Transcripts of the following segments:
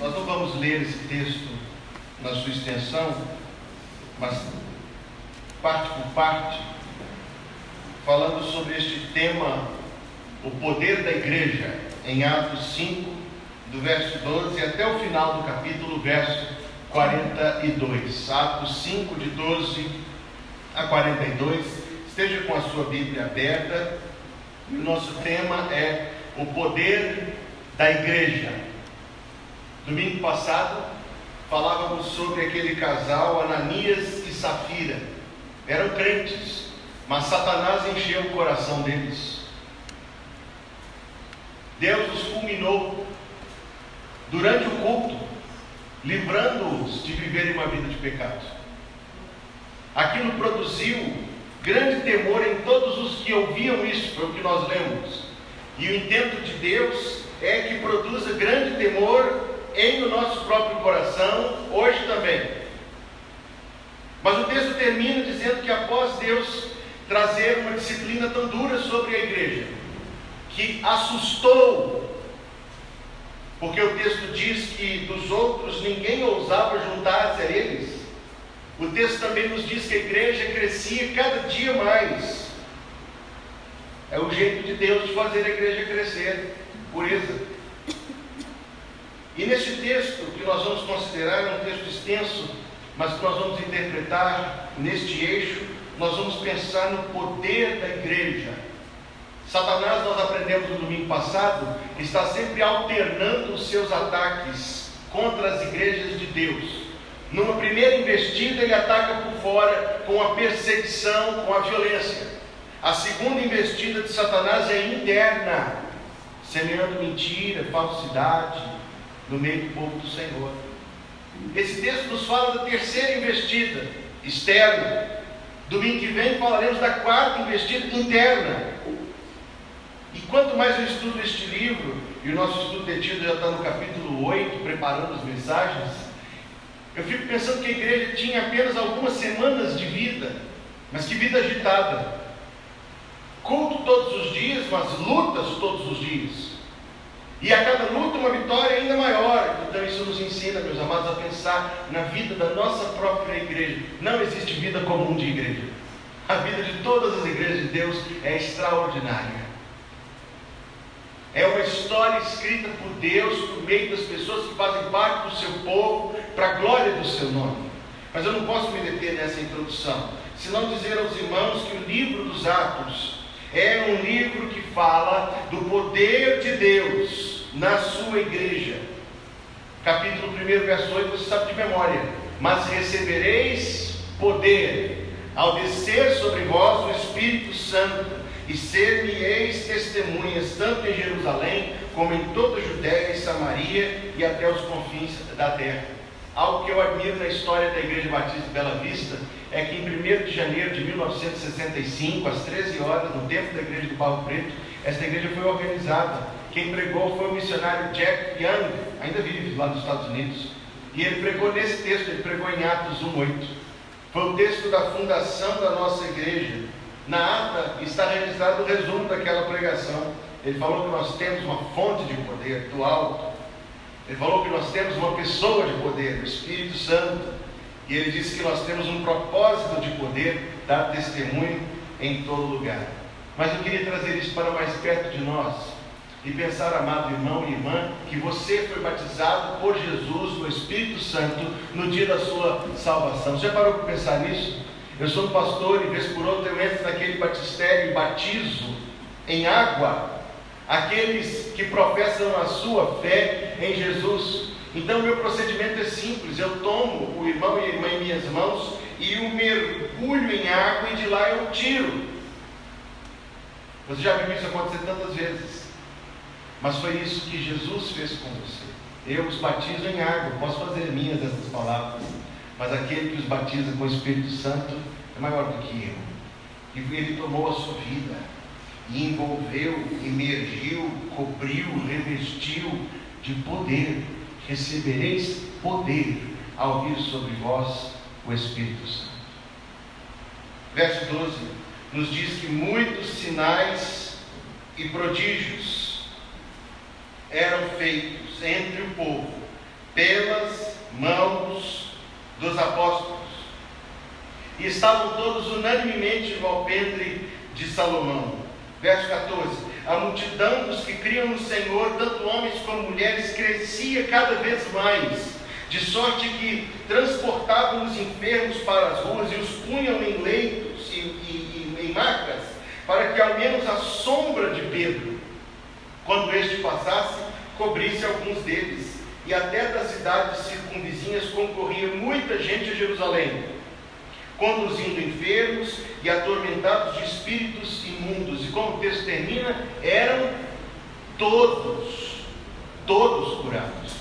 Nós não vamos ler esse texto na sua extensão, mas parte por parte, falando sobre este tema, o poder da igreja, em Atos 5, do verso 12 até o final do capítulo, verso 42. Atos 5, de 12 a 42. Esteja com a sua Bíblia aberta. E o nosso tema é o poder da igreja. Domingo passado, falávamos sobre aquele casal, Ananias e Safira. Eram crentes, mas Satanás encheu o coração deles. Deus os fulminou durante o culto, livrando-os de viverem uma vida de pecado. Aquilo produziu grande temor em todos os que ouviam isso, foi o que nós lemos. E o intento de Deus é que produza grande temor em o nosso próprio coração, hoje também. Mas o texto termina dizendo que após Deus trazer uma disciplina tão dura sobre a igreja, que assustou, porque o texto diz que dos outros ninguém ousava juntar-se a eles. O texto também nos diz que a igreja crescia cada dia mais. É o jeito de Deus de fazer a igreja crescer, pureza. E nesse texto que nós vamos considerar, é um texto extenso, mas que nós vamos interpretar neste eixo, nós vamos pensar no poder da igreja. Satanás, nós aprendemos no domingo passado, está sempre alternando os seus ataques contra as igrejas de Deus. Numa primeira investida, ele ataca por fora com a perseguição, com a violência. A segunda investida de Satanás é interna, semeando mentira, falsidade no meio do povo do Senhor. Esse texto nos fala da terceira investida, externa. Domingo que vem falaremos da quarta investida, interna. E quanto mais eu estudo este livro, e o nosso estudo detido já está no capítulo 8, preparando as mensagens, eu fico pensando que a igreja tinha apenas algumas semanas de vida, mas que vida agitada. Culto todos os dias, mas lutas todos os dias. E a cada luta uma vitória ainda maior. Então isso nos ensina, meus amados, a pensar na vida da nossa própria igreja. Não existe vida comum de igreja. A vida de todas as igrejas de Deus é extraordinária. É uma história escrita por Deus, por meio das pessoas que fazem parte do seu povo, para a glória do seu nome. Mas eu não posso me deter nessa introdução, senão dizer aos irmãos que o livro dos Atos é um livro que fala do poder de Deus na sua igreja. Capítulo 1, verso 8, você sabe de memória. Mas recebereis poder ao descer sobre vós o Espírito Santo, e ser-me-eis testemunhas, tanto em Jerusalém, como em toda a Judéia e Samaria, e até os confins da terra. Algo que eu admiro na história da Igreja Batista de Bela Vista, é que em 1º de janeiro de 1965, às 13 horas, no templo da Igreja do Barro Preto, esta igreja foi organizada. Quem pregou foi o missionário Jack Young, ainda vive lá nos Estados Unidos, e ele pregou nesse texto, ele pregou em Atos 1:8. Foi o texto da fundação da nossa igreja. Na ata está registrado o resumo daquela pregação. Ele falou que nós temos uma fonte de poder do alto. Ele falou que nós temos uma pessoa de poder, o Espírito Santo. E ele disse que nós temos um propósito de poder, dar testemunho em todo lugar. Mas eu queria trazer isso para mais perto de nós e pensar, amado irmão e irmã, que você foi batizado por Jesus no Espírito Santo no dia da sua salvação. Você já parou para pensar nisso? Eu sou um pastor e vez por outra eu entro naquele batistério e batizo em água aqueles que professam a sua fé em Jesus. Então o meu procedimento é simples, eu tomo o irmão e a irmã em minhas mãos e o mergulho em água e de lá eu tiro. Você já viu isso acontecer tantas vezes, mas foi isso que Jesus fez com você. Eu os batizo em água, posso fazer minhas essas palavras, mas aquele que os batiza com o Espírito Santo é maior do que eu. E ele tomou a sua vida e envolveu, imergiu, cobriu, revestiu de poder. Recebereis poder ao vir sobre vós o Espírito Santo. Verso 12 nos diz que muitos sinais e prodígios eram feitos entre o povo, pelas mãos dos apóstolos. E estavam todos unanimemente no alpendre de Salomão. Verso 14: a multidão dos que criam no Senhor, tanto homens como mulheres, crescia cada vez mais, de sorte que transportavam os enfermos para as ruas e os punham em leitos e em macas, para que ao menos a sombra de Pedro, quando este passasse, cobrisse alguns deles. E até das cidades circunvizinhas concorria muita gente a Jerusalém, conduzindo enfermos e atormentados de espíritos imundos. E como o texto termina, eram todos curados.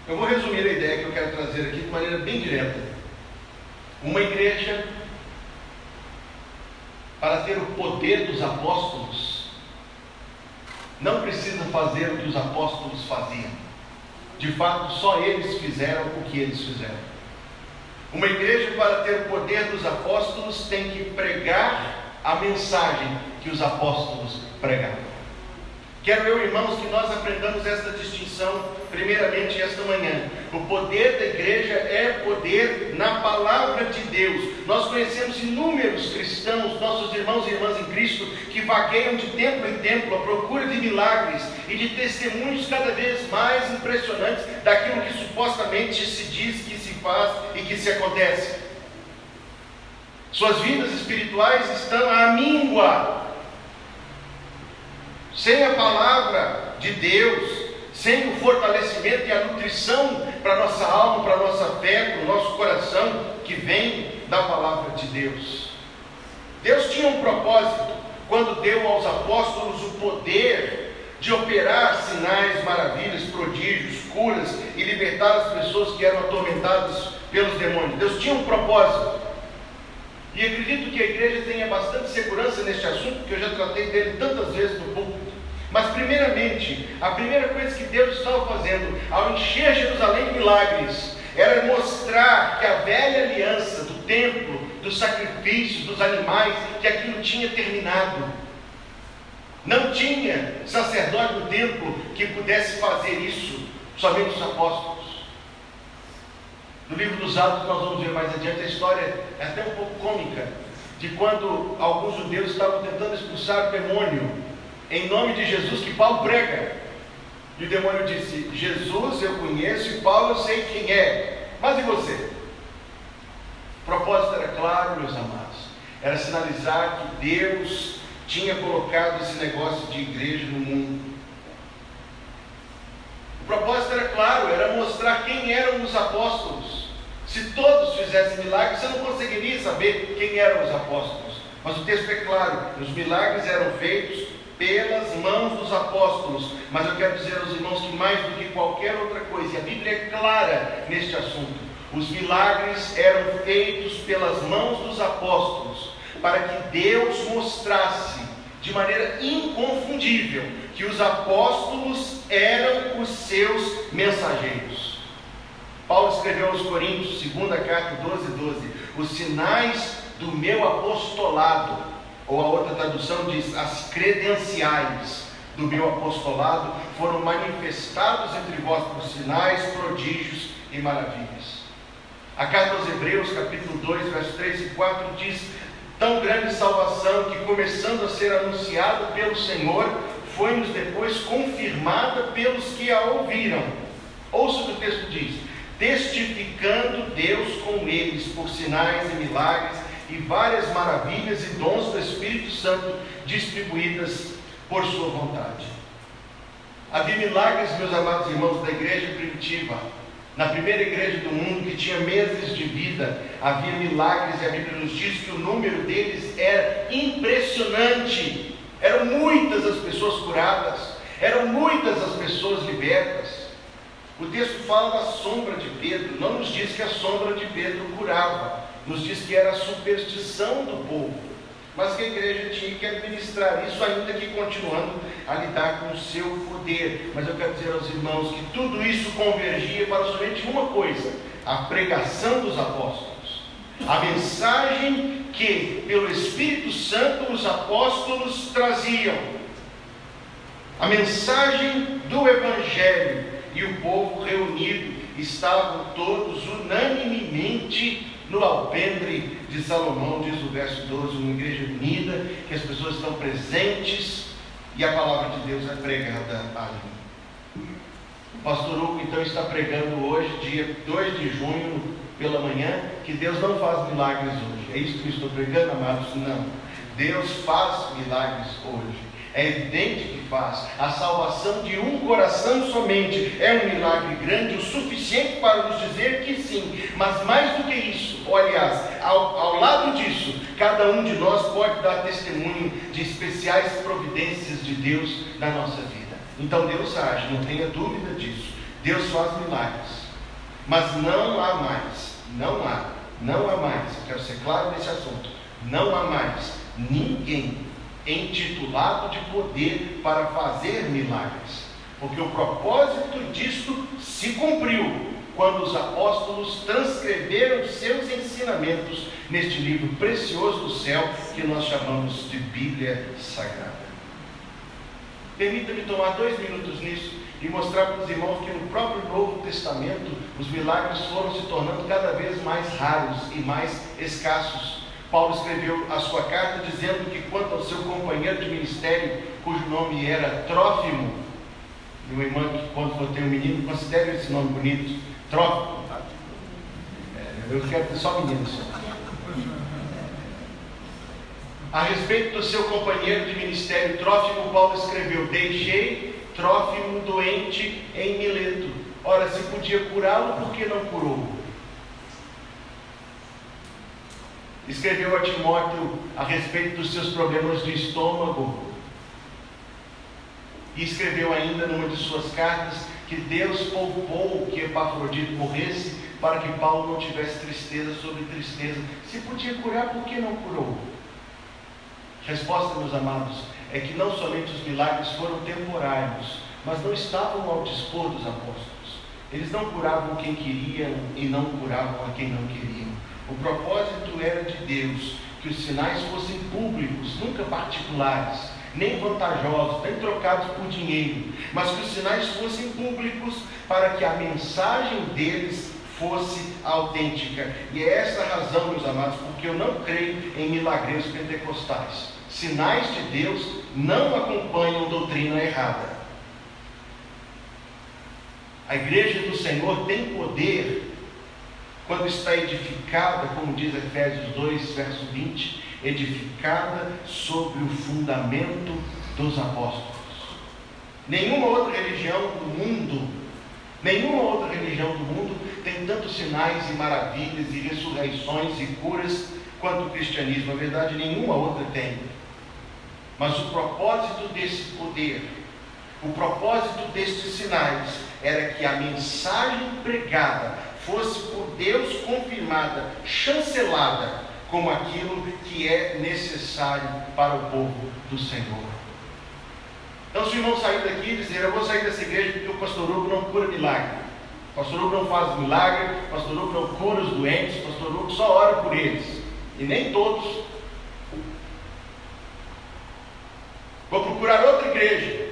Eu vou resumir a ideia que eu quero trazer aqui de maneira bem direta. Uma igreja, para ter o poder dos apóstolos, não precisa fazer o que os apóstolos faziam. De fato, só eles fizeram o que eles fizeram. Uma igreja, para ter o poder dos apóstolos, tem que pregar a mensagem que os apóstolos pregaram. Quero eu, irmãos, que nós aprendamos esta distinção, primeiramente esta manhã. O poder da igreja é poder na palavra de Deus. Nós conhecemos inúmeros cristãos, nossos irmãos e irmãs em Cristo, que vagueiam de templo em templo à procura de milagres e de testemunhos cada vez mais impressionantes daquilo que supostamente se diz que se faz e que se acontece. Suas vidas espirituais estão à míngua. Sem a palavra de Deus, sem o fortalecimento e a nutrição para a nossa alma, para a nossa fé, para o nosso coração, que vem da palavra de Deus. Deus tinha um propósito quando deu aos apóstolos o poder de operar sinais, maravilhas, prodígios, curas e libertar as pessoas que eram atormentadas pelos demônios. Deus tinha um propósito. E acredito que a igreja tenha bastante segurança neste assunto, porque eu já tratei dele tantas vezes no púlpito. Mas primeiramente, a primeira coisa que Deus estava fazendo ao encher Jerusalém de milagres, era mostrar que a velha aliança do templo, dos sacrifícios, dos animais, que aquilo tinha terminado. Não tinha sacerdote no templo que pudesse fazer isso, somente os apóstolos. No livro dos Atos nós vamos ver mais adiante, a história é até um pouco cômica, de quando alguns judeus estavam tentando expulsar o demônio em nome de Jesus, que Paulo prega. E o demônio disse: Jesus eu conheço e Paulo eu sei quem é, mas e você? O propósito era claro, meus amados, era sinalizar que Deus tinha colocado esse negócio de igreja no mundo. O propósito era claro, era mostrar quem eram os apóstolos. Se todos fizessem milagres, você não conseguiria saber quem eram os apóstolos. Mas o texto é claro, os milagres eram feitos pelas mãos dos apóstolos. Mas eu quero dizer aos irmãos que mais do que qualquer outra coisa, e a Bíblia é clara neste assunto, os milagres eram feitos pelas mãos dos apóstolos, para que Deus mostrasse de maneira inconfundível que os apóstolos eram os seus mensageiros. Paulo escreveu aos Coríntios, 2 carta 12:12, os sinais do meu apostolado, ou a outra tradução diz, as credenciais do meu apostolado foram manifestados entre vós por sinais, prodígios e maravilhas. A carta aos Hebreus, capítulo 2, versos 3 e 4 diz: tão grande salvação que, começando a ser anunciada pelo Senhor, foi-nos depois confirmada pelos que a ouviram. Ouça o que o texto diz: testificando Deus com eles por sinais e milagres e várias maravilhas e dons do Espírito Santo distribuídas por sua vontade. Havia milagres, meus amados irmãos, da igreja primitiva. Na primeira igreja do mundo, que tinha meses de vida, havia milagres, e a Bíblia nos diz que o número deles era impressionante. Eram muitas as pessoas curadas, eram muitas as pessoas libertas. O texto fala da sombra de Pedro, não nos diz que a sombra de Pedro curava, nos diz que era a superstição do povo, mas que a igreja tinha que administrar isso, ainda que continuando a lidar com o seu poder. Mas eu quero dizer aos irmãos que tudo isso convergia para somente uma coisa: a pregação dos apóstolos, a mensagem que pelo Espírito Santo os apóstolos traziam, a mensagem do o Evangelho, e o povo reunido estavam todos unanimemente no alpendre de Salomão, diz o verso 12, uma igreja unida, que as pessoas estão presentes e a palavra de Deus é pregada ali. O pastor Hugo então está pregando hoje, dia 2 de junho, pela manhã, que Deus não faz milagres hoje. É isso que eu estou pregando, amados? Não. Deus faz milagres hoje. É evidente que faz. A salvação de um coração somente é um milagre grande, o suficiente para nos dizer que sim. Mas mais do que isso, ou aliás, ao lado disso, cada um de nós pode dar testemunho de especiais providências de Deus na nossa vida. Então Deus age, não tenha dúvida disso. Deus faz milagres. Mas não há mais, não há mais, eu quero ser claro nesse assunto, não há mais ninguém intitulado de poder para fazer milagres, porque o propósito disto se cumpriu quando os apóstolos transcreveram seus ensinamentos neste livro precioso do céu que nós chamamos de Bíblia Sagrada. Permita-me tomar 2 minutos nisso e mostrar para os irmãos que no próprio Novo Testamento os milagres foram se tornando cada vez mais raros e mais escassos. Paulo escreveu a sua carta dizendo que quanto ao seu companheiro de ministério, cujo nome era Trófimo, e uma irmã que quando for ter um menino, considere esse nome bonito, Trófimo. Eu quero ter só meninos. A respeito do seu companheiro de ministério Trófimo, Paulo escreveu: deixei Trófimo doente em Mileto. Ora, se podia curá-lo, por que não curou? Escreveu a Timóteo a respeito dos seus problemas de estômago. E escreveu ainda numa de suas cartas que Deus poupou que Epafrodito morresse para que Paulo não tivesse tristeza sobre tristeza. Se podia curar, por que não curou? Resposta, meus amados, é que não somente os milagres foram temporários, mas não estavam ao dispor dos apóstolos. Eles não curavam quem queriam e não curavam a quem não queriam. O propósito era de Deus que os sinais fossem públicos, nunca particulares, nem vantajosos, nem trocados por dinheiro, mas que os sinais fossem públicos para que a mensagem deles fosse autêntica. E é essa a razão, meus amados, porque eu não creio em milagreiros pentecostais. Sinais de Deus não acompanham doutrina errada. A igreja do Senhor tem poder quando está edificada, como diz Efésios 2, verso 20, edificada sobre o fundamento dos apóstolos. Nenhuma outra religião do mundo tem tantos sinais e maravilhas e ressurreições e curas quanto o cristianismo. Na verdade, nenhuma outra tem. Mas o propósito desse poder, o propósito destes sinais, era que a mensagem pregada fosse por Deus confirmada, chancelada, como aquilo que é necessário para o povo do Senhor. Então, se o irmão sair daqui e dizer: eu vou sair dessa igreja porque o pastor Hugo não cura milagre, o pastor Hugo não faz milagre, o pastor Hugo não cura os doentes, o pastor Hugo só ora por eles, e nem todos. Vou procurar outra igreja,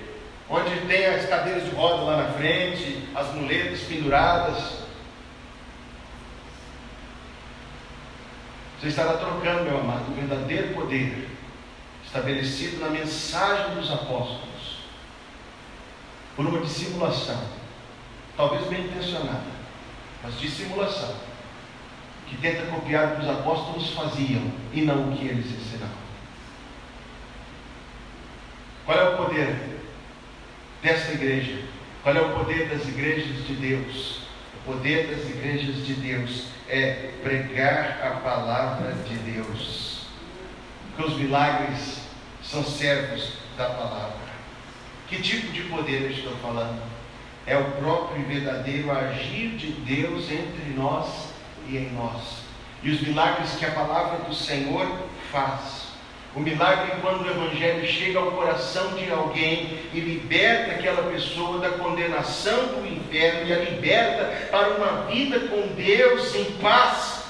onde tem as cadeiras de roda lá na frente, as muletas penduradas. Você estará trocando, meu amado, o verdadeiro poder estabelecido na mensagem dos apóstolos por uma dissimulação, talvez bem intencionada, mas dissimulação, que tenta copiar o que os apóstolos faziam e não o que eles ensinavam. Qual é o poder desta igreja? Qual é o poder das igrejas de Deus? O poder das igrejas de Deus é pregar a palavra de Deus, porque os milagres são servos da palavra. Que tipo de poder eu estou falando? É o próprio e verdadeiro agir de Deus entre nós e em nós, e os milagres que a palavra do Senhor faz. O milagre é quando o Evangelho chega ao coração de alguém e liberta aquela pessoa da condenação do inferno e a liberta para uma vida com Deus em paz.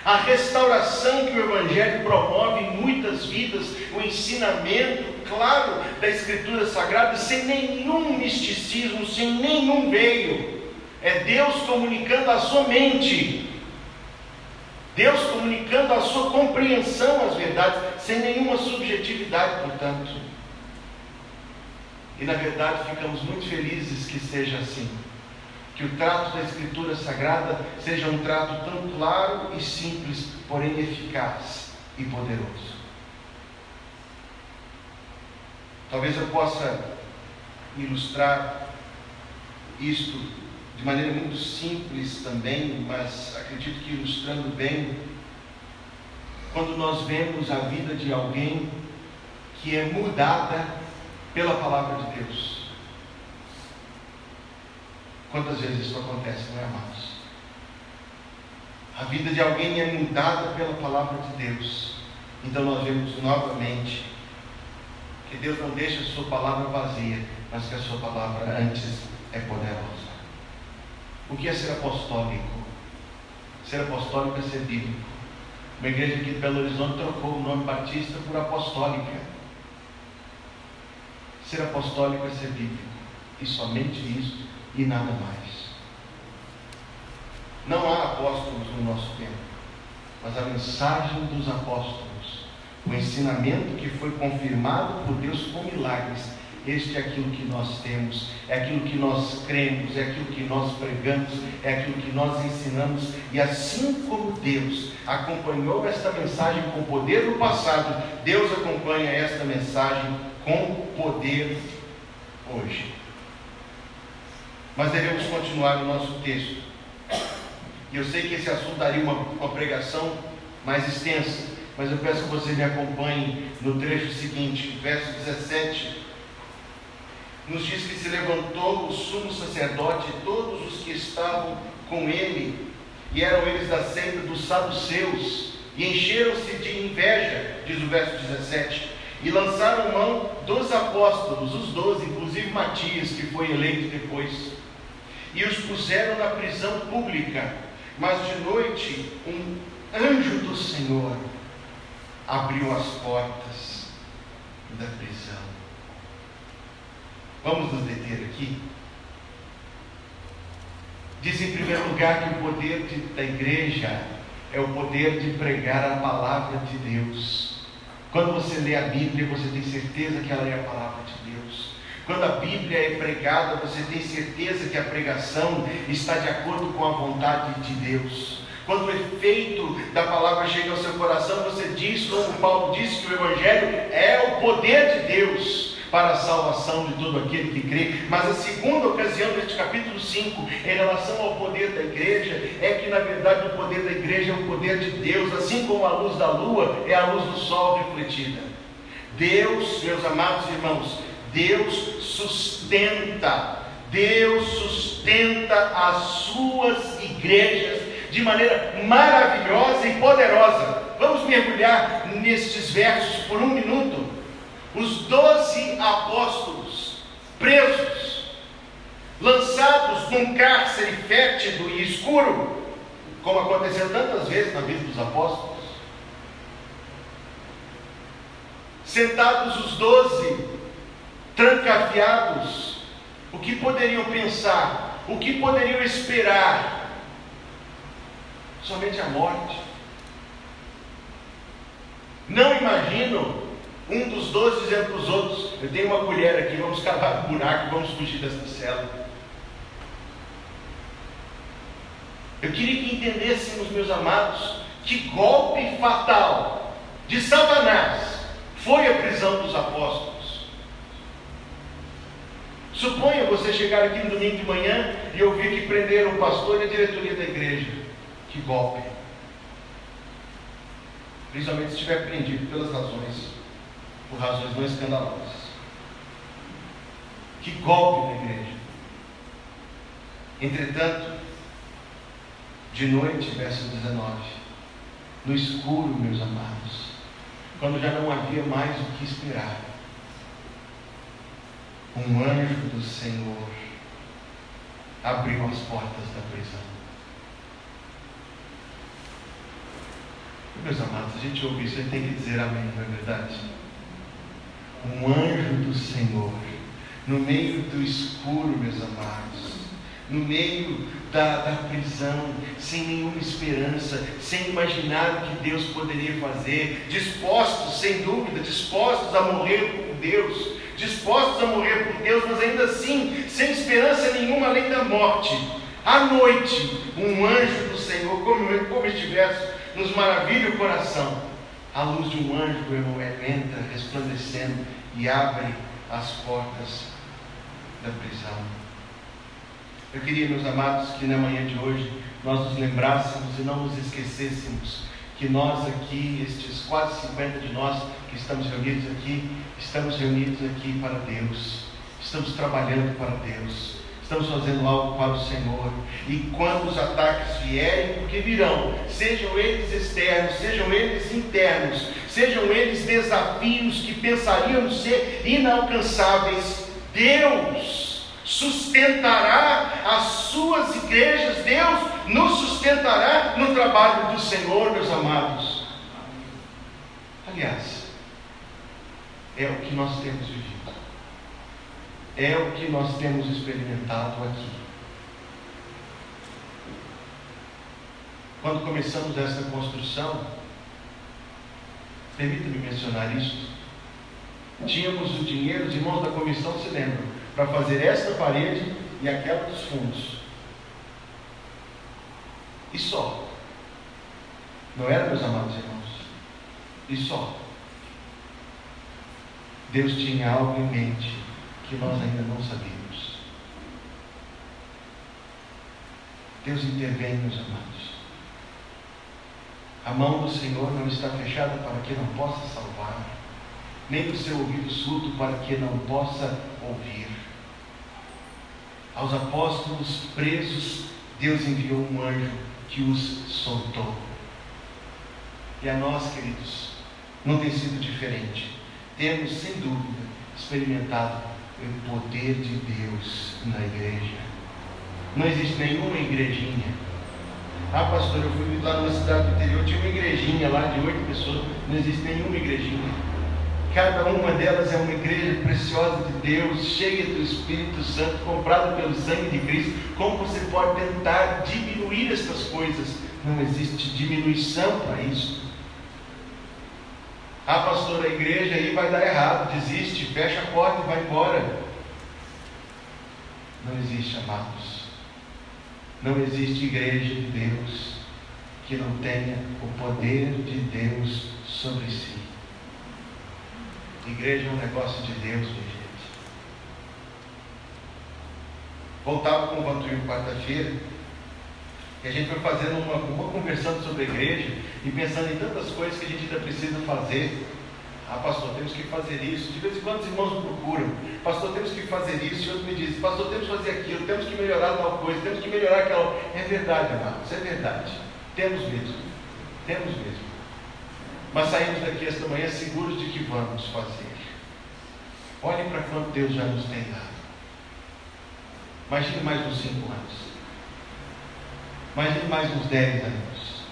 A restauração que o Evangelho promove em muitas vidas, o ensinamento claro da Escritura Sagrada, sem nenhum misticismo, sem nenhum veio. É Deus comunicando a sua mente, Deus comunicando a sua compreensão às verdades, sem nenhuma subjetividade, portanto. E na verdade ficamos muito felizes que seja assim, que o trato da Escritura Sagrada seja um trato tão claro e simples, porém eficaz e poderoso. Talvez eu possa ilustrar isto de maneira muito simples também, mas acredito que ilustrando bem, quando nós vemos a vida de alguém que é mudada pela palavra de Deus. Quantas vezes isso acontece, não é, amados? A vida de alguém é mudada pela palavra de Deus. Então nós vemos novamente que Deus não deixa a sua palavra vazia, mas que a sua palavra antes é poderosa. O que é ser apostólico? Ser apostólico é ser bíblico. Uma igreja aqui de Belo Horizonte trocou o nome batista por apostólica. Ser apostólico é ser bíblico, e somente isso e nada mais. Não há apóstolos no nosso tempo, mas a mensagem dos apóstolos, o ensinamento que foi confirmado por Deus com milagres, este é aquilo que nós temos, é aquilo que nós cremos, é aquilo que nós pregamos, é aquilo que nós ensinamos. E assim como Deus acompanhou esta mensagem com poder no passado, Deus acompanha esta mensagem com poder hoje. Mas devemos continuar no nosso texto. E eu sei que esse assunto daria uma pregação mais extensa, mas eu peço que você me acompanhe no trecho seguinte, verso 17. Nos diz que se levantou o sumo sacerdote e todos os que estavam com ele, e eram eles da seita dos saduceus, e encheram-se de inveja, diz o verso 17, e lançaram mão dos apóstolos, os 12, inclusive Matias, que foi eleito depois, e os puseram na prisão pública. Mas de noite um anjo do Senhor abriu as portas da prisão. Vamos nos deter aqui. Diz em primeiro lugar que o poder da igreja é o poder de pregar a palavra de Deus. Quando você lê a Bíblia, você tem certeza que ela é a palavra de Deus. Quando a Bíblia é pregada, você tem certeza que a pregação está de acordo com a vontade de Deus. Quando o efeito da palavra chega ao seu coração, você diz, como Paulo disse, que o Evangelho é o poder de Deus para a salvação de todo aquele que crê. Mas a segunda ocasião deste capítulo 5, em relação ao poder da igreja, é que na verdade o poder da igreja é o poder de Deus, assim como a luz da lua é a luz do sol refletida. Deus, meus amados irmãos, Deus sustenta as suas igrejas de maneira maravilhosa e poderosa. Vamos mergulhar nestes versos por um minuto. Os 12 apóstolos presos, lançados num cárcere fétido e escuro, como aconteceu tantas vezes na vida dos apóstolos, sentados os 12, trancafiados, o que poderiam pensar? O que poderiam esperar? Somente a morte. Não imagino um dos 12 dizendo para os outros: eu tenho uma colher aqui, vamos cavar um buraco e vamos fugir desta cela. Eu queria que entendêssemos, meus amados, que golpe fatal de Satanás foi a prisão dos apóstolos. Suponha você chegar aqui no domingo de manhã e ouvir que prenderam o pastor e a diretoria da igreja. Que golpe! Principalmente se estiver prendido por razões não escandalosas. Que golpe na igreja! Entretanto, de noite, verso 19, no escuro, meus amados, quando já não havia mais o que esperar, um anjo do Senhor abriu as portas da prisão. Meus amados, a gente ouve isso e tem que dizer amém, não é verdade? Um anjo do Senhor, no meio do escuro, meus amados, no meio da prisão, sem nenhuma esperança, sem imaginar o que Deus poderia fazer, dispostos, sem dúvida, dispostos a morrer por Deus, mas ainda assim, sem esperança nenhuma além da morte. À noite, um anjo do Senhor, como este verso nos maravilha o coração. A luz de um anjo, meu irmão, entra resplandecendo e abre as portas da prisão. Eu queria, meus amados, que na manhã de hoje nós nos lembrássemos e não nos esquecêssemos que nós aqui, estes quase 50 de nós que estamos reunidos aqui para Deus, estamos trabalhando para Deus, estamos fazendo algo para o Senhor. E quando os ataques vierem, porque virão, sejam eles externos, sejam eles internos, sejam eles desafios que pensaríamos ser inalcançáveis, Deus sustentará as suas igrejas, Deus nos sustentará no trabalho do Senhor, meus amados. Aliás, é o que nós temos vivido, é o que nós temos experimentado aqui. Quando começamos essa construção, permita-me mencionar isso, tínhamos o dinheiro, os irmãos da comissão se lembram, para fazer esta parede e aquela dos fundos. E só. Não era, meus amados irmãos? E só. Deus tinha algo em mente que nós ainda não sabíamos. Deus intervém, meus amados. A mão do Senhor não está fechada para que não possa salvar, nem o seu ouvido surdo para que não possa ouvir. Aos apóstolos presos, Deus enviou um anjo que os soltou. E a nós, queridos, não tem sido diferente. Temos, sem dúvida, experimentado o poder de Deus na igreja. Não existe nenhuma igrejinha. Pastor, eu fui lá numa cidade do interior, tinha uma igrejinha lá de 8 pessoas. Não existe nenhuma igrejinha. Cada uma delas é uma igreja preciosa de Deus, cheia do Espírito Santo, comprada pelo sangue de Cristo. Como você pode tentar diminuir essas coisas? Não existe diminuição para isso. Pastor, a igreja aí vai dar errado, desiste, fecha a porta e vai embora. Não existe, amados. Não existe igreja de Deus que não tenha o poder de Deus sobre si. Igreja é um negócio de Deus, minha gente. Voltava com o Vantuil quarta-feira, e a gente foi fazendo uma conversando sobre a igreja, e pensando em tantas coisas que a gente ainda precisa fazer. Pastor, temos que fazer isso. De vez em quando os irmãos me procuram, pastor, temos que fazer isso, e outros me dizem, pastor, temos que fazer aquilo, temos que melhorar tal coisa, temos que melhorar aquela. É verdade, amados, é verdade. Temos mesmo. Mas saímos daqui esta manhã seguros de que vamos fazer. Olhem para quanto Deus já nos tem dado. Imagine mais uns 5 anos. Imagine mais uns 10 anos.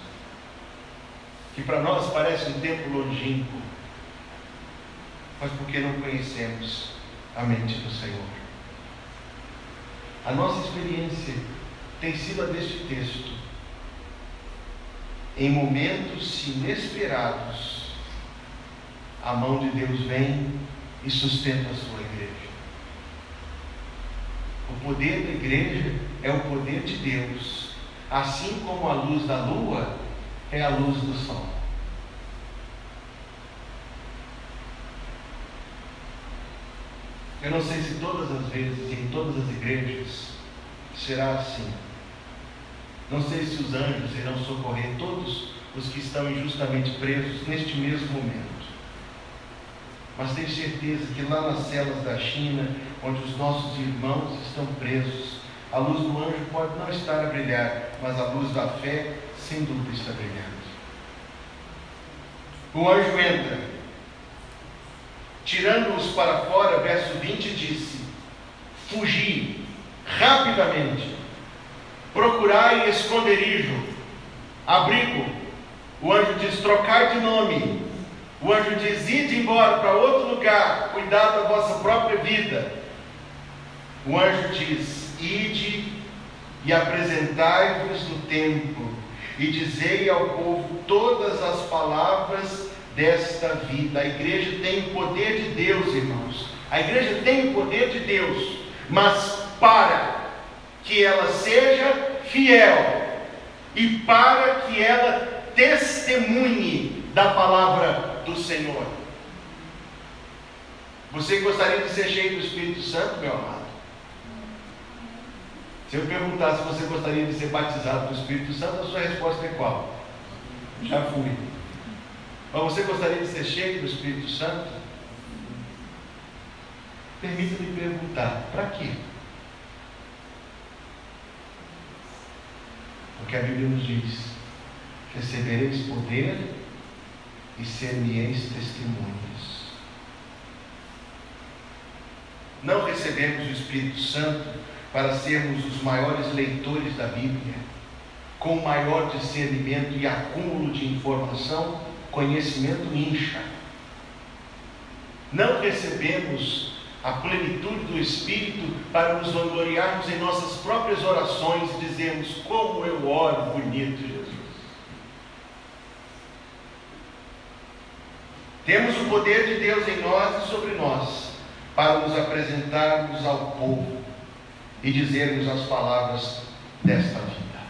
Que para nós parece um tempo longínquo. Mas porque não conhecemos a mente do Senhor. A nossa experiência tem sido a deste texto. Em momentos inesperados, a mão de Deus vem e sustenta a sua igreja. O poder da igreja é o poder de Deus, assim como a luz da lua é a luz do sol. Eu não sei se todas as vezes, em todas as igrejas, será assim. Não sei se os anjos irão socorrer todos os que estão injustamente presos neste mesmo momento. Mas tenho certeza que lá nas celas da China, onde os nossos irmãos estão presos, a luz do anjo pode não estar a brilhar, mas a luz da fé, sem dúvida, está brilhando. O anjo entra, tirando-os para fora, verso 20, disse: fugi rapidamente, procurai esconderijo, abrigo, O anjo diz: trocar de nome. O anjo diz: ide embora para outro lugar, cuidar da vossa própria vida. O anjo diz: ide e apresentai-vos no templo, e dizei ao povo todas as palavras desta vida. A igreja tem o poder de Deus, irmãos. A igreja tem o poder de Deus, mas para que ela seja fiel e para que ela testemunhe da palavra do Senhor. Você gostaria de ser cheio do Espírito Santo, meu amado? Se eu perguntar se você gostaria de ser batizado do Espírito Santo, a sua resposta é qual? Já fui. Mas você gostaria de ser cheio do Espírito Santo? Permita-me perguntar, para quê? Porque a Bíblia nos diz: recebereis poder e ser-me-eis testemunhas. Não recebemos o Espírito Santo para sermos os maiores leitores da Bíblia, com maior discernimento e acúmulo de informação. Conhecimento incha. Não recebemos a plenitude do Espírito para nos vangloriarmos em nossas próprias orações e dizermos: como eu oro bonito, Jesus. Temos o poder de Deus em nós e sobre nós para nos apresentarmos ao povo e dizermos as palavras desta vida,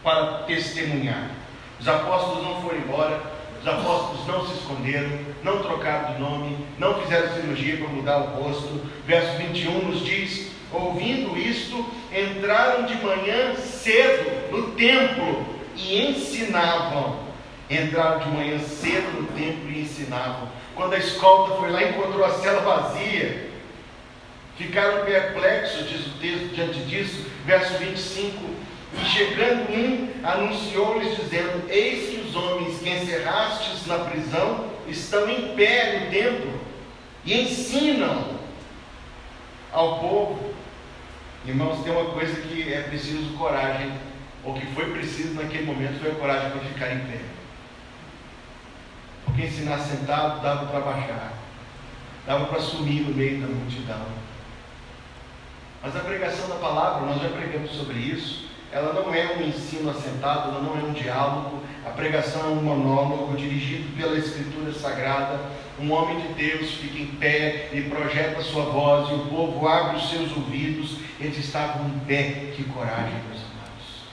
para testemunhar. Os apóstolos não foram embora, os apóstolos não se esconderam, não trocaram de nome, não fizeram cirurgia para mudar o rosto. Verso 21 nos diz: ouvindo isto, entraram de manhã cedo no templo e ensinavam. Entraram de manhã cedo no templo e ensinavam. Quando a escolta foi lá e encontrou a cela vazia, ficaram perplexos, diz o texto, diante disso. Verso 25: e chegando anunciou-lhes dizendo: eis que os homens que encerrastes na prisão estão em pé no templo e ensinam ao povo. Irmãos, tem uma coisa que é preciso coragem, ou que foi preciso naquele momento, foi a coragem para ficar em pé. Porque ensinar sentado dava para baixar, dava para sumir no meio da multidão. Mas a pregação da palavra, nós já pregamos sobre isso, ela não é um ensino assentado, ela não é um diálogo. A pregação é um monólogo dirigido pela Escritura Sagrada. Um homem de Deus fica em pé e projeta a sua voz, e o povo abre os seus ouvidos. Eles estavam em pé. Que coragem, meus amados!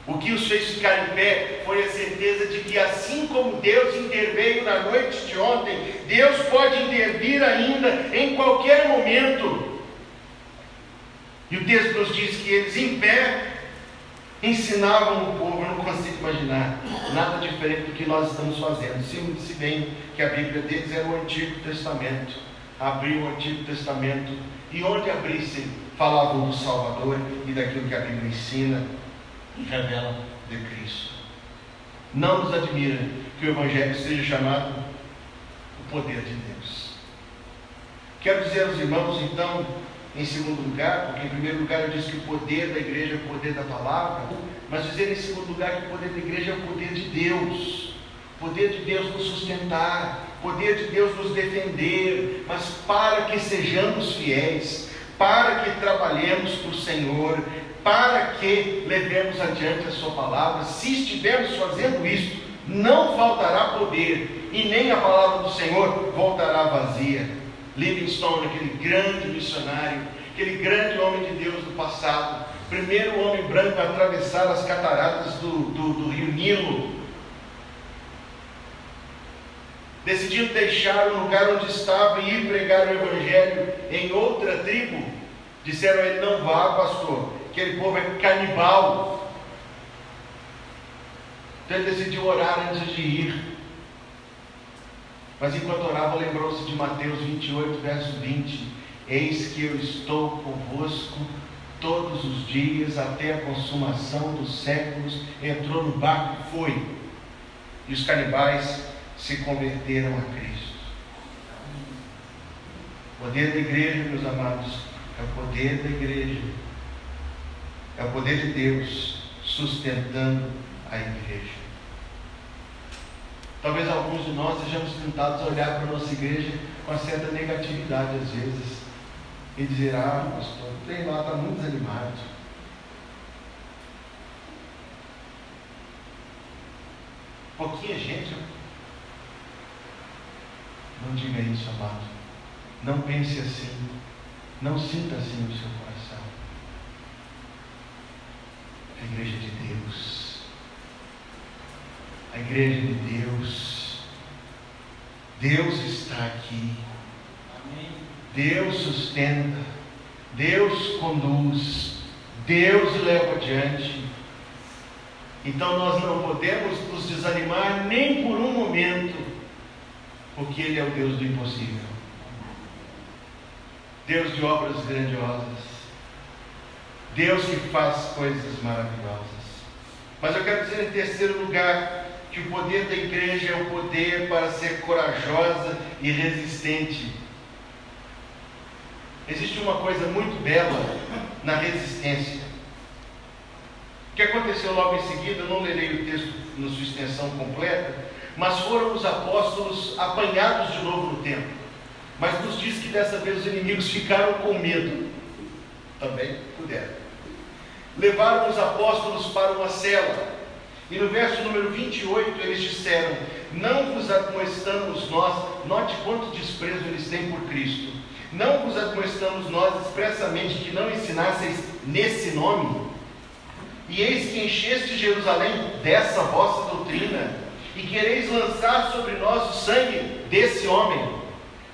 O que os fez ficar em pé foi a certeza de que, assim como Deus interveio na noite de ontem, Deus pode intervir ainda em qualquer momento. E o texto nos diz que eles em pé ensinavam o povo. Eu não consigo imaginar nada diferente do que nós estamos fazendo. Se bem que a Bíblia deles era o Antigo Testamento. Abriu o Antigo Testamento e onde abrisse falavam do Salvador e daquilo que a Bíblia ensina e revela de Cristo. Não nos admira que o Evangelho seja chamado o poder de Deus. Quero dizer aos irmãos, então, em segundo lugar, porque em primeiro lugar eu disse que o poder da igreja é o poder da palavra, mas dizer em segundo lugar que o poder da igreja é o poder de Deus. O poder de Deus nos sustentar, o poder de Deus nos defender, mas para que sejamos fiéis, para que trabalhemos para o Senhor, para que levemos adiante a sua palavra. Se estivermos fazendo isso, não faltará poder, e nem a palavra do Senhor voltará vazia. Livingstone, aquele grande missionário, aquele grande homem de Deus do passado, primeiro homem branco a atravessar as cataratas do rio Nilo, decidiu deixar o lugar onde estava e ir pregar o Evangelho em outra tribo. Disseram a ele: não vá, pastor, aquele povo é canibal. Então ele decidiu orar antes de ir. Mas enquanto orava, lembrou-se de Mateus 28, verso 20: eis que eu estou convosco todos os dias até a consumação dos séculos. Entrou no barco e foi. E os canibais se converteram a Cristo. O poder da igreja, meus amados, é o poder da igreja, é o poder de Deus sustentando a igreja. Talvez alguns de nós sejamos tentados a olhar para a nossa igreja com uma certa negatividade às vezes e dizer: ah, pastor, tem lá, está muito desanimado. Pouquinha gente. Não diga isso, amado. Não pense assim. Não sinta assim no seu coração. A igreja de Deus. A igreja de Deus. Deus está aqui. Amém. Deus sustenta. Deus conduz. Deus leva adiante. Então nós não podemos nos desanimar nem por um momento, porque Ele é o Deus do impossível. Deus de obras grandiosas. Deus que faz coisas maravilhosas. Mas eu quero dizer em terceiro lugar, que o poder da igreja é o poder para ser corajosa e resistente. Existe uma coisa muito bela na resistência. O que aconteceu logo em seguida, eu não lerei o texto na sua extensão completa, mas foram os apóstolos apanhados de novo no templo. Mas nos diz que dessa vez os inimigos ficaram com medo. Também puderam. Levaram os apóstolos para uma cela. E no verso número 28 eles disseram: não vos admoestamos nós, note quanto desprezo eles têm por Cristo, não vos admoestamos nós expressamente que não ensinasseis nesse nome? E eis que encheste Jerusalém dessa vossa doutrina, e quereis lançar sobre nós o sangue desse homem.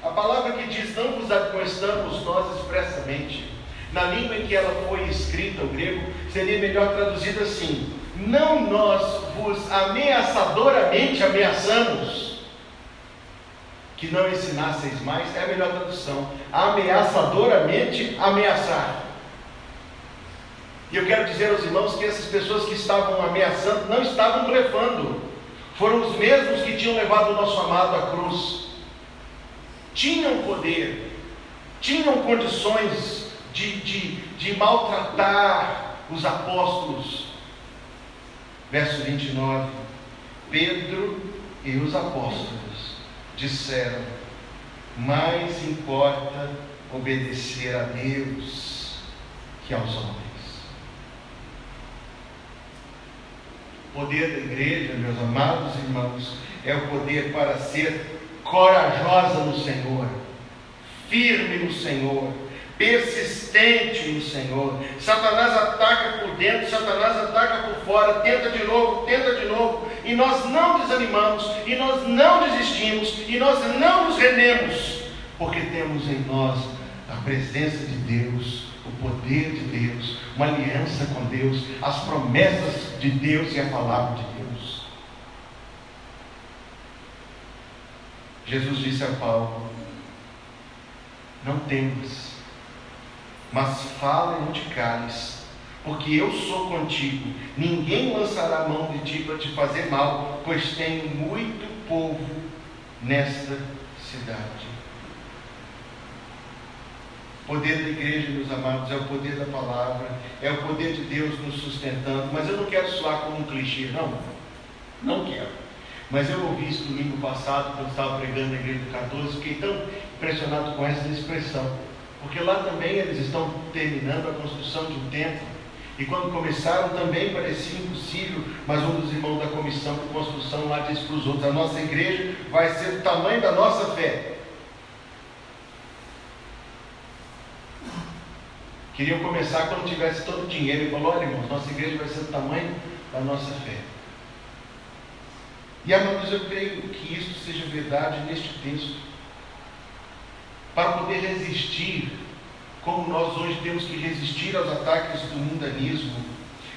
A palavra que diz não vos admoestamos nós expressamente, na língua em que ela foi escrita, o grego, seria melhor traduzida assim: não nós vos ameaçadoramente ameaçamos que não ensinasseis mais, é a melhor tradução, ameaçadoramente ameaçar. E eu quero dizer aos irmãos que essas pessoas que estavam ameaçando não estavam blefando, foram os mesmos que tinham levado o nosso amado à cruz, tinham poder, tinham condições de maltratar os apóstolos. Verso 29, Pedro e os apóstolos disseram: mais importa obedecer a Deus que aos homens. O poder da igreja, meus amados irmãos, é o poder para ser corajosa no Senhor, firme no Senhor, persistente no Senhor. Satanás ataca por dentro, Satanás ataca por fora, tenta de novo, e nós não desanimamos, e nós não desistimos, e nós não nos rendemos, porque temos em nós a presença de Deus, o poder de Deus, uma aliança com Deus, as promessas de Deus e a palavra de Deus. Jesus disse a Paulo: não temas, mas fala e não te cales, porque eu sou contigo. Ninguém lançará a mão de ti para te fazer mal, pois tenho muito povo nesta cidade. O poder da igreja, meus amados, é o poder da palavra, é o poder de Deus nos sustentando. Mas eu não quero soar como um clichê, não quero. Mas eu ouvi isso domingo passado, quando eu estava pregando na igreja do 14, fiquei tão impressionado com essa expressão, porque lá também eles estão terminando a construção de um templo, e quando começaram também parecia impossível, mas um dos irmãos da comissão de construção lá disse para os outros: a nossa igreja vai ser do tamanho da nossa fé. Queriam começar quando tivesse todo o dinheiro. Ele falou: olha, irmãos, nossa igreja vai ser do tamanho da nossa fé. E amados, eu creio que isto seja verdade neste texto. Para poder resistir, como nós hoje temos que resistir aos ataques do mundanismo,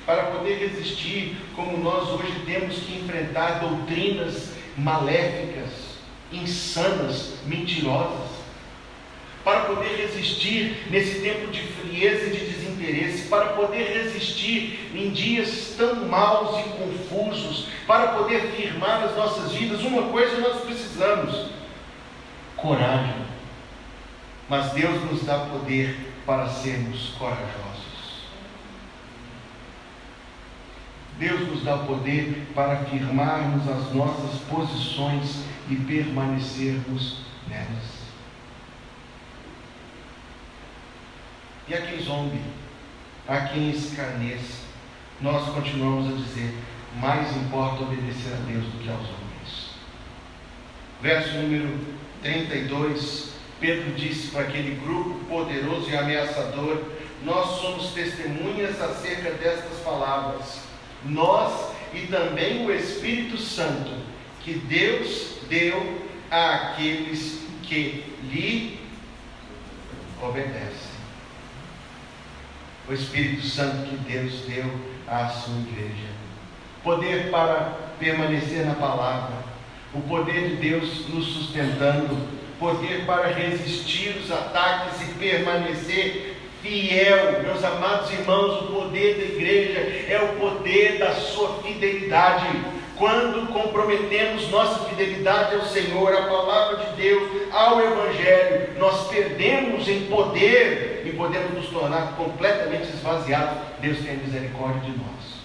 para poder resistir, como nós hoje temos que enfrentar doutrinas maléficas, insanas, mentirosas, para poder resistir nesse tempo de frieza e de desinteresse, para poder resistir em dias tão maus e confusos, para poder firmar as nossas vidas, uma coisa nós precisamos: coragem. Mas Deus nos dá poder para sermos corajosos. Deus nos dá o poder para afirmarmos as nossas posições e permanecermos nelas. E a quem zombe, a quem escarneça, nós continuamos a dizer: mais importa obedecer a Deus do que aos homens. Verso número 32, Pedro disse para aquele grupo poderoso e ameaçador: nós somos testemunhas acerca destas palavras, nós e também o Espírito Santo, que Deus deu àqueles que lhe obedecem. O Espírito Santo que Deus deu à sua igreja. Poder para permanecer na palavra, o poder de Deus nos sustentando, poder para resistir os ataques e permanecer fiel. Meus amados irmãos, o poder da igreja é o poder da sua fidelidade. Quando comprometemos nossa fidelidade ao Senhor, à palavra de Deus, ao Evangelho, nós perdemos em poder e podemos nos tornar completamente esvaziados. Deus tenha misericórdia de nós.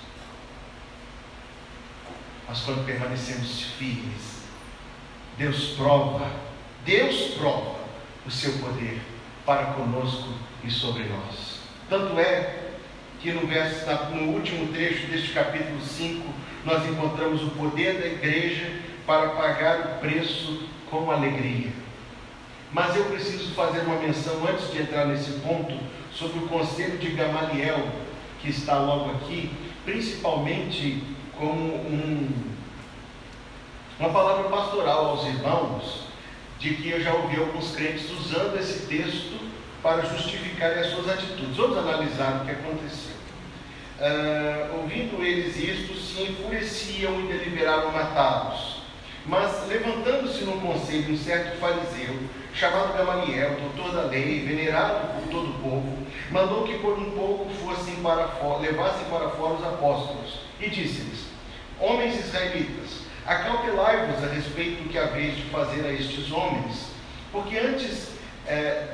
Mas quando permanecemos firmes, Deus prova o seu poder para conosco e sobre nós. Tanto é que no último trecho deste capítulo 5, nós encontramos o poder da igreja para pagar o preço com alegria. Mas eu preciso fazer uma menção, antes de entrar nesse ponto, sobre o conselho de Gamaliel, que está logo aqui, principalmente como uma palavra pastoral aos irmãos, de que eu já ouvi alguns crentes usando esse texto para justificar as suas atitudes. Vamos analisar o que aconteceu. Ouvindo eles isto, se enfureciam e deliberaram matá-los. Mas, levantando-se no conselho um certo fariseu, chamado Gamaliel, doutor da lei, venerado por todo o povo, mandou que por um pouco levassem para fora os apóstolos, e disse-lhes: homens israelitas, acautelai-vos a respeito do que haveis de fazer a estes homens, porque antes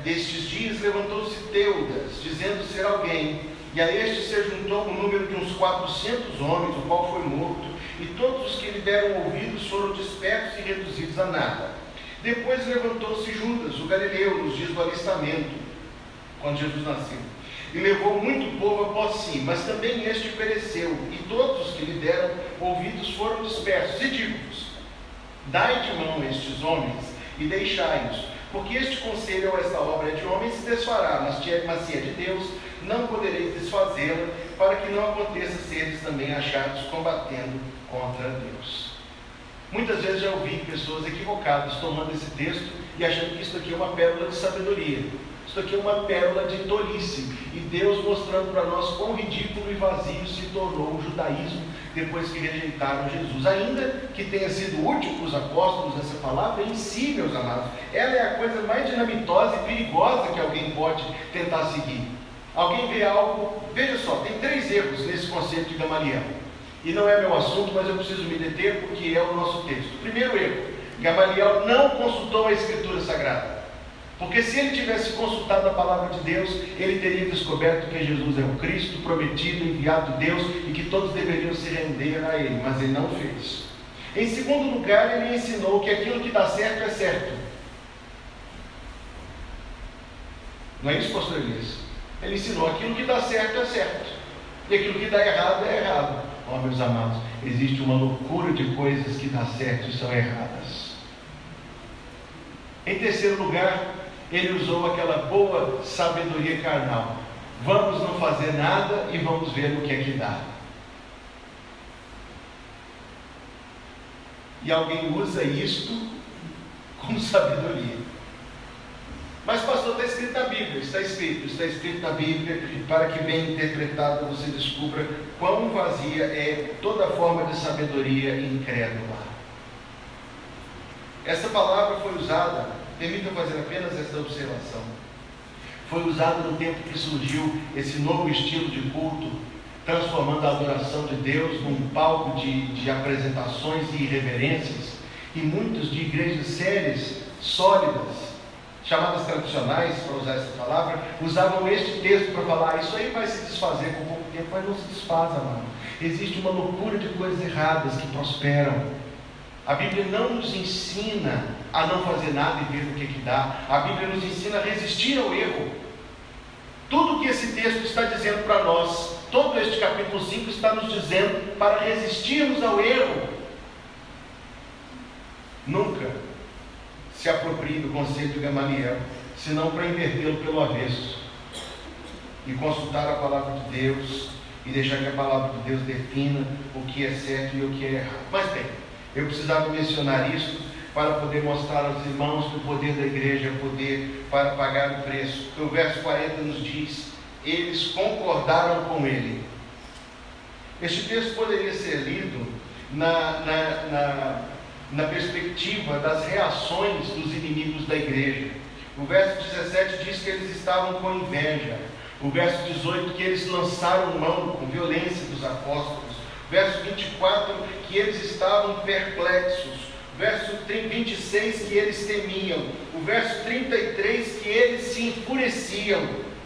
destes dias levantou-se Teudas, dizendo ser alguém, e a este se juntou um número de uns 400 homens, o qual foi morto, e todos os que lhe deram ouvidos foram dispersos e reduzidos a nada. Depois levantou-se Judas, o galileu, nos dias do alistamento, quando Jesus nasceu, e levou muito povo após si, mas também este pereceu, e todos os que lhe deram ouvidos foram dispersos. E digo-vos: dai de mão estes homens e deixai-os, porque este conselho ou esta obra é de homens se desfará, mas se é de Deus, não podereis desfazê-la, para que não aconteça seres também achados combatendo contra Deus. Muitas vezes já ouvi pessoas equivocadas tomando esse texto e achando que isso aqui é uma pérola de sabedoria, isso aqui é uma pérola de tolice, e Deus mostrando para nós quão ridículo e vazio se tornou o judaísmo depois que rejeitaram Jesus. Ainda que tenha sido útil para os apóstolos essa palavra, em si, meus amados, ela é a coisa mais dinamitosa e perigosa que alguém pode tentar seguir. Alguém vê algo, veja só, tem 3 erros nesse conceito de Gamaliel, e não é meu assunto, mas eu preciso me deter porque é o nosso texto. Primeiro erro: Gamaliel não consultou a Escritura Sagrada, porque se ele tivesse consultado a palavra de Deus, ele teria descoberto que Jesus é o Cristo prometido, enviado de Deus, e que todos deveriam se render a ele, mas ele não fez. Em segundo lugar, ele ensinou que aquilo que dá certo é certo. Não é isso, pastor Elias? Ele ensinou: aquilo que dá certo é certo, e aquilo que dá errado é errado. Ó, meus amados, existe uma loucura de coisas que dá certo e são erradas. Em terceiro lugar, ele usou aquela boa sabedoria carnal: vamos não fazer nada e vamos ver o que é que dá. E alguém usa isto como sabedoria. Mas, pastor, está escrito na Bíblia. Está escrito na Bíblia, para que bem interpretado você descubra quão vazia é toda forma de sabedoria incrédula. Essa palavra foi usada, permita fazer apenas esta observação, foi usada no tempo que surgiu esse novo estilo de culto, transformando a adoração de Deus num palco de apresentações e irreverências, e muitos de igrejas sérias, sólidas, chamadas tradicionais, para usar essa palavra, usavam este texto para falar: isso aí vai se desfazer com pouco tempo. Mas não se desfaz, amado. Existe uma loucura de coisas erradas que prosperam. A Bíblia não nos ensina a não fazer nada e ver o que dá. A Bíblia nos ensina a resistir ao erro. Tudo que esse texto está dizendo para nós, todo este capítulo 5 está nos dizendo para resistirmos ao erro. Nunca se aproprie do conselho de Gamaliel, senão para invertê-lo pelo avesso e consultar a palavra de Deus e deixar que a palavra de Deus defina o que é certo e o que é errado. Mas bem, eu precisava mencionar isso para poder mostrar aos irmãos que o poder da igreja é poder para pagar o preço. O verso 40 nos diz: eles concordaram com ele. Este texto poderia ser lido na perspectiva das reações dos inimigos da igreja. O verso 17 diz que eles estavam com inveja. O verso 18 que eles lançaram mão com violência dos apóstolos. O verso 24 que eles estavam perplexos. O verso 26 que eles temiam. O verso 33 que eles se enfureciam.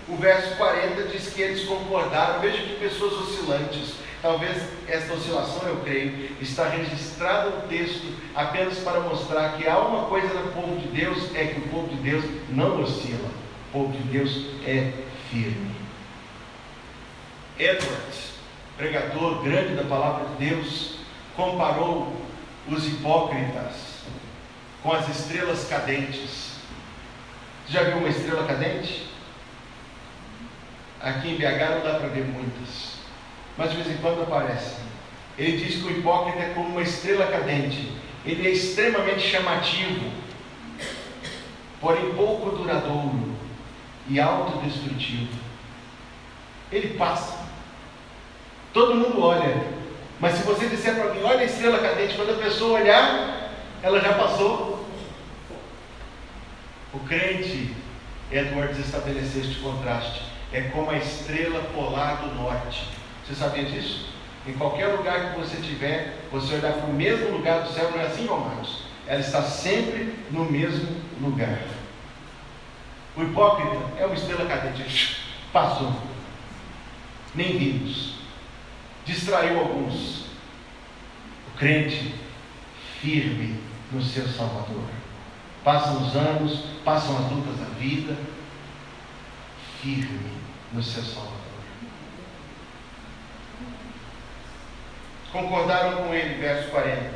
O verso 40 diz que eles concordaram. Veja que pessoas oscilantes. Talvez esta oscilação, eu creio, está registrada no texto apenas para mostrar que há uma coisa no povo de Deus, é que o povo de Deus não oscila. O povo de Deus é firme. Edwards, pregador grande da palavra de Deus, comparou os hipócritas com as estrelas cadentes. Você já viu uma estrela cadente? Aqui em BH não dá para ver muitas, mas de vez em quando aparece. Ele diz que o hipócrita é como uma estrela cadente. Ele é extremamente chamativo, porém pouco duradouro e autodestrutivo. Ele passa, todo mundo olha, mas se você disser para alguém: olha a estrela cadente, quando a pessoa olhar, ela já passou. O crente, Edwards estabeleceu este contraste, é como a estrela polar do norte. Você sabia disso? Em qualquer lugar que você estiver, você olhar para o mesmo lugar do céu, não é assim, irmãos? Ela está sempre no mesmo lugar. O hipócrita é uma estrela cadente, passou, nem vimos, distraiu alguns. O crente, firme no seu Salvador. Passam os anos, passam as lutas da vida, firme no seu Salvador. Concordaram com ele, verso 40.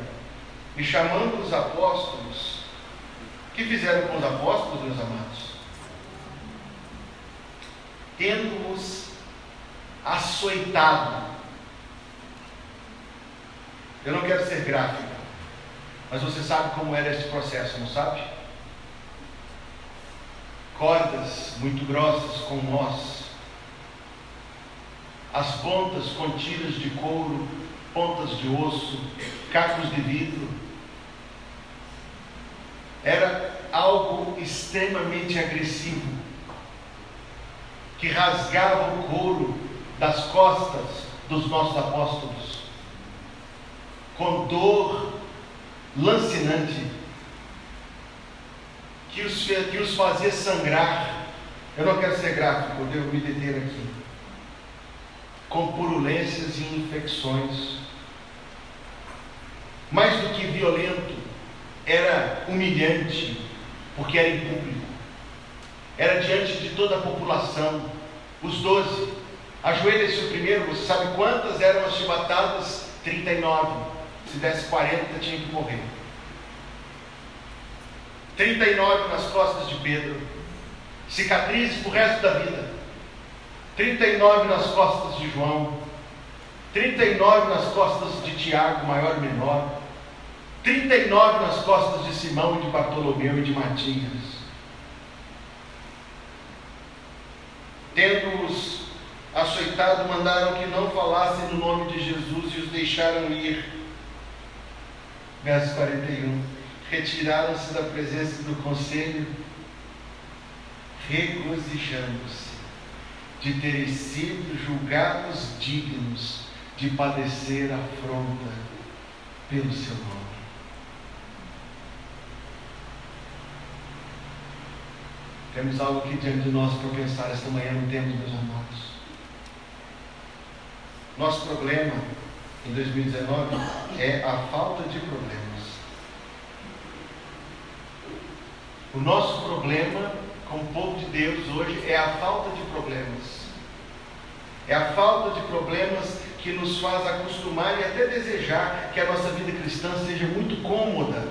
E chamando os apóstolos, o que fizeram com os apóstolos, meus amados? Tendo-os açoitado. Eu não quero ser gráfico, mas você sabe como era esse processo, não sabe? Cordas muito grossas com nós, as pontas com tiras de couro, pontas de osso, cacos de vidro. Era algo extremamente agressivo, que rasgava o couro das costas dos nossos apóstolos, com dor lancinante, que os fazia sangrar. Eu não quero ser gráfico, eu devo me deter aqui. Com purulências e infecções. Mais do que violento, era humilhante, porque era em público, era diante de toda a população. Os 12, ajoelha-se o primeiro. Você sabe quantas eram as chibatadas? 39. Se desse 40, tinha que morrer. 39 nas costas de Pedro, cicatrizes para o resto da vida. 39 nas costas de João, 39 nas costas de Tiago, maior e menor, 39 nas costas de Simão e de Bartolomeu e de Matias. Tendo-os açoitado, mandaram que não falassem no nome de Jesus e os deixaram ir. Verso 41. Retiraram-se da presença do conselho, regozijando-se de terem sido julgados dignos de padecer afronta pelo seu nome. Temos algo aqui diante de nós para pensar esta manhã, não temos, meus amados? Nosso problema em 2019 é a falta de problemas. O nosso problema com o povo de Deus hoje é a falta de problemas. É a falta de problemas que nos faz acostumar e até desejar que a nossa vida cristã seja muito cômoda,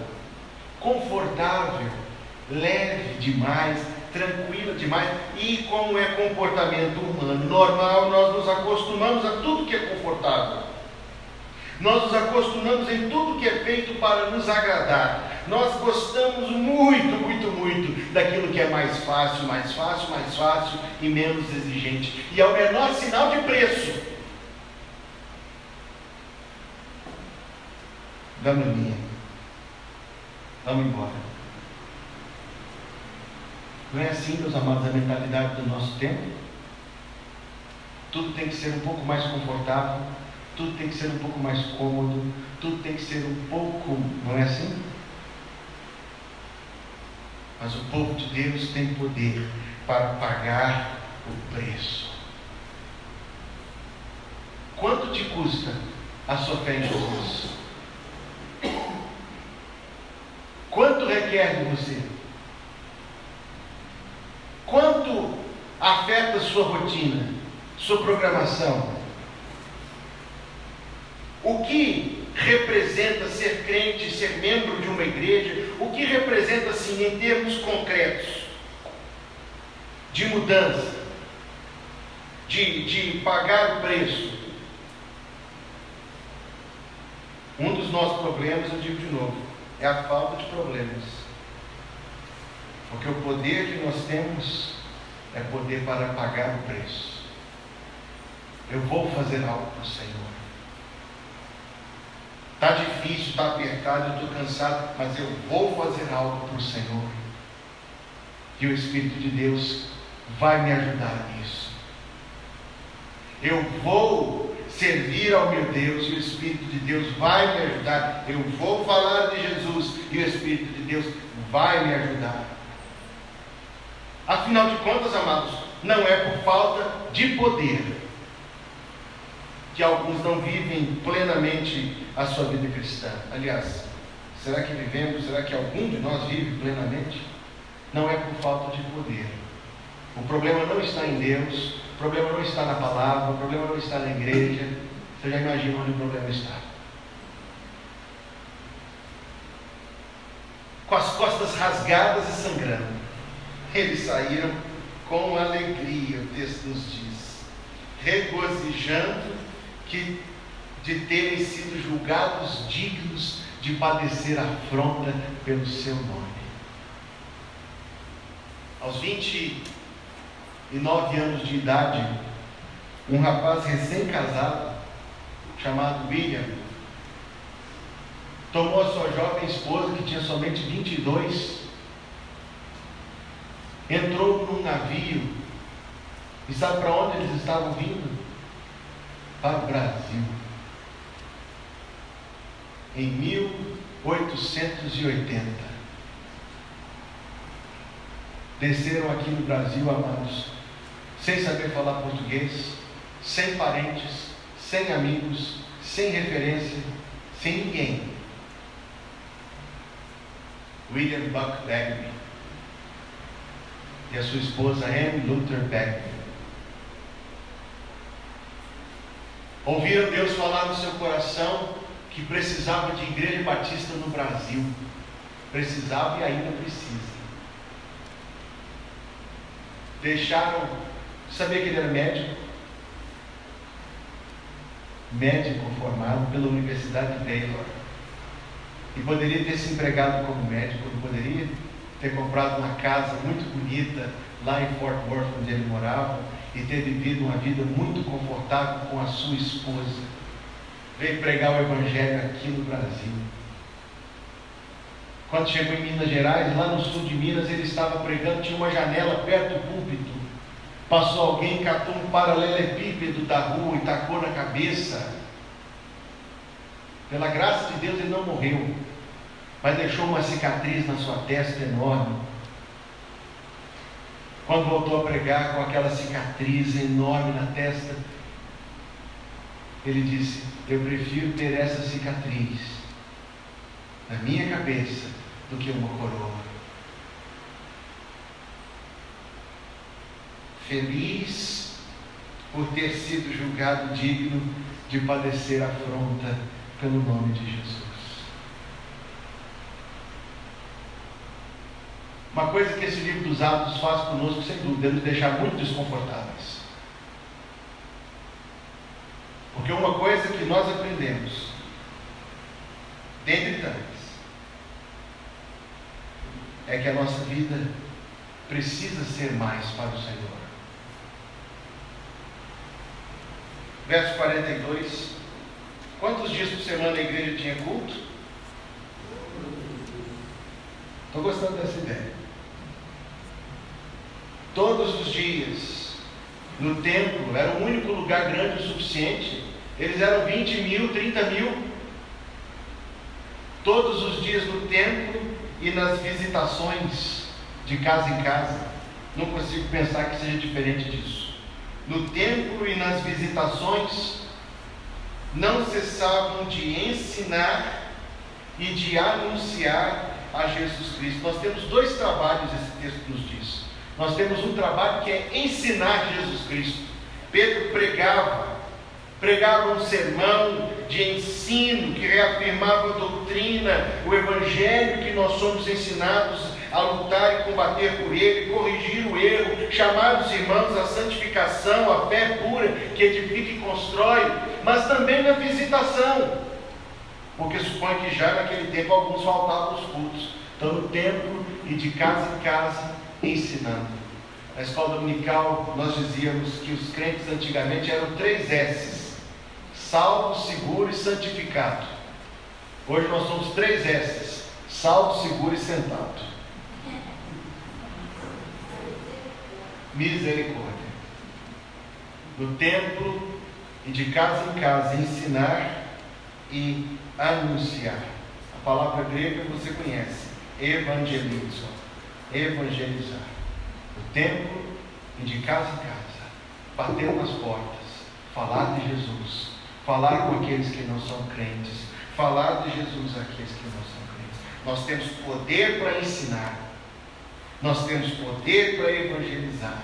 confortável, leve demais, tranquila demais. E como é comportamento humano normal, nós nos acostumamos a tudo que é confortável. Nós nos acostumamos em tudo que é feito para nos agradar. Nós gostamos muito, muito, muito daquilo que é mais fácil e menos exigente. E é o menor sinal de preço. Vamos linha. Vamos embora. Não é assim, meus amados, a mentalidade do nosso tempo? Tudo tem que ser um pouco mais confortável, tudo tem que ser um pouco mais cômodo, tudo tem que ser um pouco, não é assim? Mas o povo de Deus tem poder para pagar o preço. Quanto te custa a sua fé em Jesus? Quanto requer de você? Quanto afeta sua rotina, sua programação? O que representa ser crente, ser membro de uma igreja? O que representa, assim, em termos concretos, de mudança, de pagar o preço? Um dos nossos problemas, eu digo de novo, é a falta de problemas. Porque o poder que nós temos é poder para pagar o preço. Eu vou fazer algo para o Senhor. Está difícil, está apertado, eu estou cansado, mas eu vou fazer algo para o Senhor. E o Espírito de Deus vai me ajudar nisso. Eu vou servir ao meu Deus e o Espírito de Deus vai me ajudar. Eu vou falar de Jesus e o Espírito de Deus vai me ajudar. Afinal de contas, amados, não é por falta de poder que alguns não vivem plenamente a sua vida cristã. Aliás, será que vivemos? Será que algum de nós vive plenamente? Não é por falta de poder. O problema não está em Deus, o problema não está na palavra, o problema não está na igreja. Você já imagina onde o problema está? Com as costas rasgadas e sangrando, eles saíram com alegria, o texto nos diz, regozijando de terem sido julgados dignos de padecer afronta pelo seu nome. Aos 29 anos de idade, um rapaz recém-casado, chamado William, tomou a sua jovem esposa, que tinha somente 22, entrou num navio, e sabe para onde eles estavam vindo? Para o Brasil. Em 1880. Desceram aqui no Brasil, amados, sem saber falar português, sem parentes, sem amigos, sem referência, sem ninguém. William Buck Bagby e a sua esposa Anne Luther Bagby ouviram Deus falar no seu coração que precisava de igreja batista no Brasil. Precisava e ainda precisa. Deixaram, sabia que ele era médico? Médico formado pela Universidade de Baylor. E poderia ter se empregado como médico, não poderia ter comprado uma casa muito bonita lá em Fort Worth, onde ele morava, e ter vivido uma vida muito confortável com a sua esposa. Veio pregar o Evangelho aqui no Brasil. Quando chegou em Minas Gerais, lá no sul de Minas, ele estava pregando, tinha uma janela perto do púlpito. Passou alguém, catou um paralelepípedo da rua e tacou na cabeça. Pela graça de Deus ele não morreu, mas deixou uma cicatriz na sua testa enorme. quando voltou a pregar com aquela cicatriz enorme na testa, ele disse: eu prefiro ter essa cicatriz na minha cabeça do que uma coroa. Feliz por ter sido julgado digno de padecer afronta pelo nome de Jesus. Uma coisa que esse livro dos Atos faz conosco, sem dúvida, é nos deixar muito desconfortáveis. Porque uma coisa que nós aprendemos, dentre tantas, é que a nossa vida precisa ser mais para o Senhor. Verso 42. Quantos dias por semana a igreja tinha culto? Estou gostando dessa ideia. Todos os dias, no templo, era o único lugar grande o suficiente. Eles eram 20 mil, 30 mil. Todos os dias no templo e nas visitações de casa em casa. Não consigo pensar que seja diferente disso. No templo e nas visitações, não cessavam de ensinar e de anunciar a Jesus Cristo. Nós temos dois trabalhos, esse texto nos diz. Nós temos um trabalho que é ensinar Jesus Cristo. Pedro pregava um sermão de ensino que reafirmava a doutrina, o evangelho que nós somos ensinados a lutar e combater por ele, corrigir o erro, chamar os irmãos à santificação, à fé pura que edifica e constrói, mas também na visitação, porque suponho que já naquele tempo alguns faltavam aos cultos. Então no templo e de casa em casa ensinando. Na escola dominical nós dizíamos que os crentes antigamente eram 3 S's: salvo, seguro e santificado. Hoje nós somos 3 S's: salvo, seguro e sentado. Misericórdia. No templo e de casa em casa ensinar e anunciar. A palavra grega você conhece: evangelizo, evangelizar. No templo e de casa em casa, bater nas portas, falar de Jesus, falar com aqueles que não são crentes, falar de Jesus àqueles que não são crentes. Nós temos poder para ensinar, nós temos poder para evangelizar,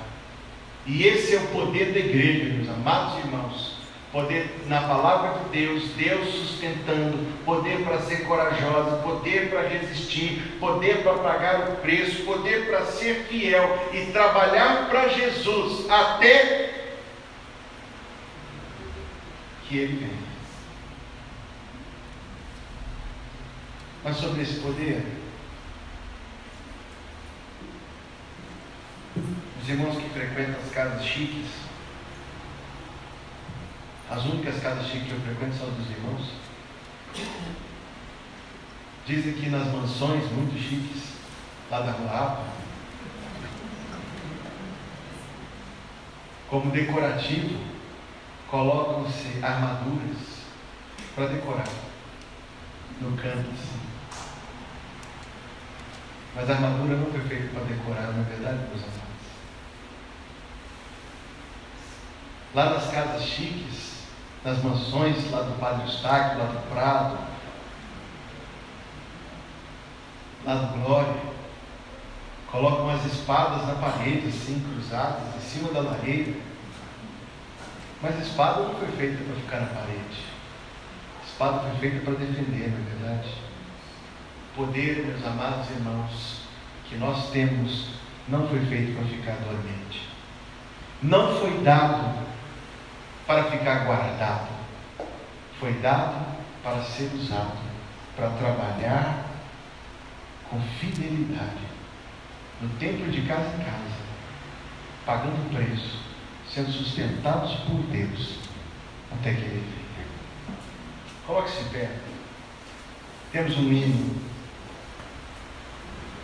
e esse é o poder da igreja, meus amados irmãos. Poder na palavra de Deus, Deus sustentando, poder para ser corajosa, poder para resistir, poder para pagar o preço, poder para ser fiel e trabalhar para Jesus até que Ele venha. Mas sobre esse poder, os irmãos que frequentam as casas chiques, as únicas casas chiques que eu frequento são dos irmãos, dizem que nas mansões muito chiques lá da Rua Apa, como decorativo, colocam-se armaduras para decorar no canto assim. Mas a armadura não foi feita para decorar, não é verdade, meus amados? Lá nas casas chiques, nas mansões lá do Padre Eustáquio, lá do Prado, lá do Glória, colocam as espadas na parede, assim, cruzadas, em cima da lareira. Mas a espada não foi feita para ficar na parede. A espada foi feita para defender, não é verdade? O poder, meus amados irmãos, que nós temos, não foi feito para ficar dormente. Não foi dado para ficar guardado. Foi dado para ser usado, para trabalhar com fidelidade, no templo de casa em casa, pagando preço, sendo sustentados por Deus, até que Ele venha. Coloque-se em pé. Temos um hino.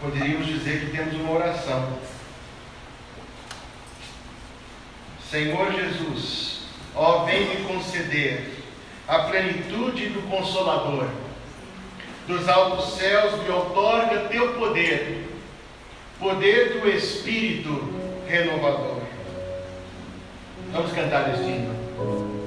Poderíamos dizer que temos uma oração. Senhor Jesus, ó, vem me conceder a plenitude do Consolador. Dos altos céus me outorga teu poder, poder do Espírito, renovador. Vamos cantar este hino.